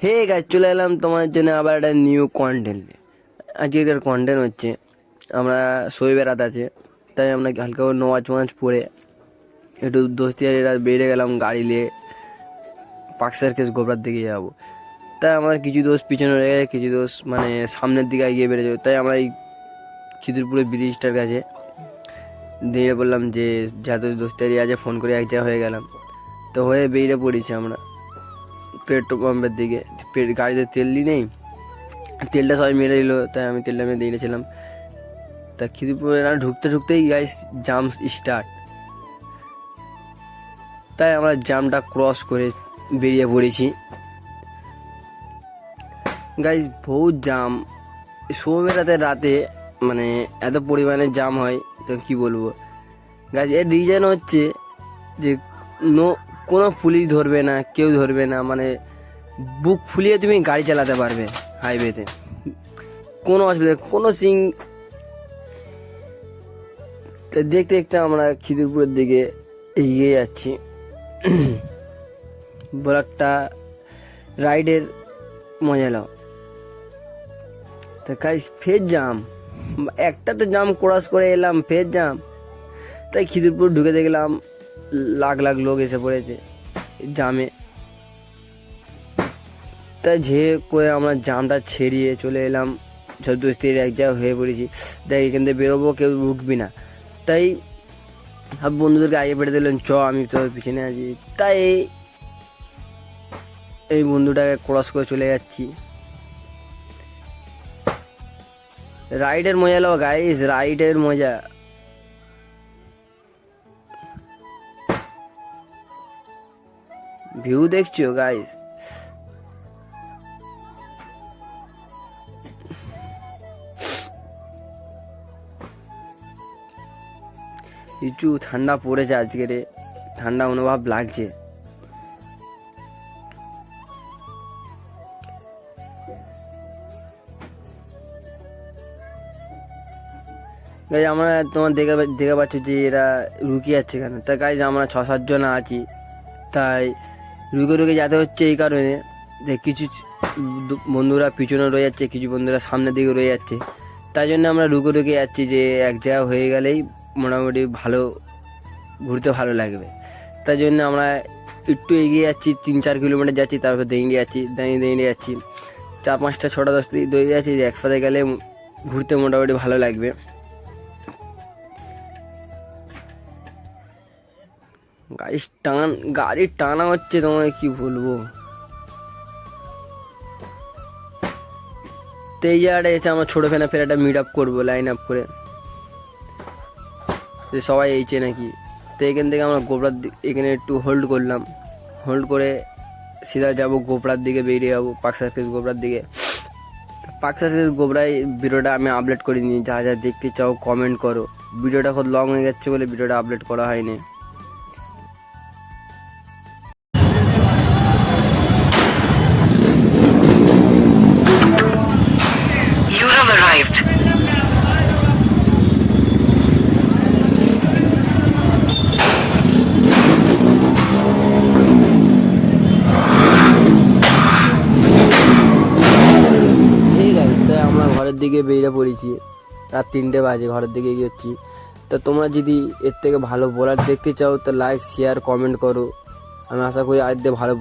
Hey guys, চলে এলাম তোমাদের জন্য আবার একটা নিউ কন্টেন্ট। আজকের কন্টেন্ট হচ্ছে আমরা শোয়েবের রাত আছে, তাই আমরা হালকা করে নামাজ পড়ে একটু দোস্তিয়ারিরা বেরিয়ে গেলাম গাড়ি নিয়ে পার্ক সার্কাস গোবরার দিকে যাবো। তাই আমার কিছু দোস্ত পিছনে রয়ে গেছে, কিছু দোস্ত মানে সামনের দিকে এগিয়ে বেড়ে যাবে। তাই আমরা এই খিদিরপুরের ব্রিজটার কাছে দাঁড়িয়ে বললাম যে যত দোস্তারি আছে ফোন করে এক জায়গায় হয়ে গেলাম। তো হয়ে বেরিয়ে পড়েছি আমরা পেট্রোল পাম্পের দিকে। গাড়িতে তেল দিই নেই, তেলটা সবাই মেরে দিল, তাই আমি তেলটা মেরে দিয়েছিলাম। তা খিদিরপুরে ঢুকতেই গাইস জাম স্টার্ট। তাই আমরা জামটা ক্রস করে বেরিয়ে পড়েছি। গাইস বহুত জাম, শোবে রাতে মানে এত পরিমাণে জাম হয় তো কি বলবো। গাইস এর রিজন হচ্ছে যে কোনো পুলিশ ধরবে না, কেউ ধরবে না, মানে বুক ফুলিয়ে তুমি গাড়ি চালাতে পারবে হাইওয়েতে, কোনো অসুবিধা কোনো সিং। তো দেখতে দেখতে আমরা খিদিরপুরের দিকে এগিয়ে যাচ্ছি। বড় একটা রাইডের মজা নাও। তো ফের জাম, একটা তো জাম ক্রস করে এলাম, ফের জাম। তাই খিদিরপুর ঢুকে দেখলাম লাখ লাখ লোক এসে পড়েছে জামে। তাই যে করে আমরা জামটা ছেড়িয়ে চলে এলাম, সব দোস্তের এক জায়গায় হয়ে পড়েছি। তাই এখান থেকে বেরোবো, কেউ রুকবি না। তাই সব বন্ধুদেরকে আগে পেটে দিলেন, চ আমি তো পিছনে আছি। তাই এই বন্ধুটাকে ক্রস করে চলে যাচ্ছি। রাইডের মজা লো গাইস, রাইডের মজা। ভিউ দেখছো গাইস? একটু ঠান্ডা পড়েছে আজকে রে, ঠান্ডা অনুভব লাগছে। গাইজ আমরা তোমার দেখে পাচ্ছ যে এরা রুকে যাচ্ছে কেন। তা গাইজ আমরা 6-7 জন আছি, তাই রুকে যেতে হচ্ছে এই কারণে যে কিছু বন্ধুরা পিছনে রয়ে যাচ্ছে, কিছু বন্ধুরা সামনের দিকে রয়ে যাচ্ছে। তাই জন্য আমরা রুকে যাচ্ছি যে এক জায়গা হয়ে গেলেই মোটামুটি ভালো ঘুরতে ভালো লাগবে। তাই জন্য আমরা একটু এগিয়ে যাচ্ছি, 3-4 কিলোমিটার যাচ্ছি, তারপর দাঁড়িয়ে যাচ্ছি। 4-5-6টা 10 দৌড়ে যাচ্ছি, যে একসাথে গেলে ঘুরতে মোটামুটি ভালো লাগবে। গাড়ির টানা হচ্ছে, তোমায় কি বলবো। তো এই জায়গাটা এসে আমরা ছোটো ফের একটা মিট আপ করবো লাইন আপ করে, যে সবাই এইছে নাকি। তো এখান থেকে আমরা গোবরার এখানে একটু হোল্ড করলাম, হোল্ড করে সিধা যাবো গোবরার দিকে, বেরিয়ে যাবো পার্ক সার্কাস গোবরার দিকে। পার্ক সার্কাস গোবরায় ভিডিওটা আমি আপলোড করিনি, যা যা দেখতে চাও কমেন্ট করো। ভিডিওটা খুব লং হয়ে যাচ্ছে বলে ভিডিওটা আপলোড করা হয়নি। You have arrived. ঠিক আছে, তাই আমরা ঘরের দিকে বেরিয়ে পড়েছি। রাত 3টে বাজে, ঘরের দিকে এগিয়েছি। তো তোমরা যদি এর থেকে ভালো বলার দেখতে চাও তো লাইক শেয়ার কমেন্ট করো। আমি আশা করি আর ভালো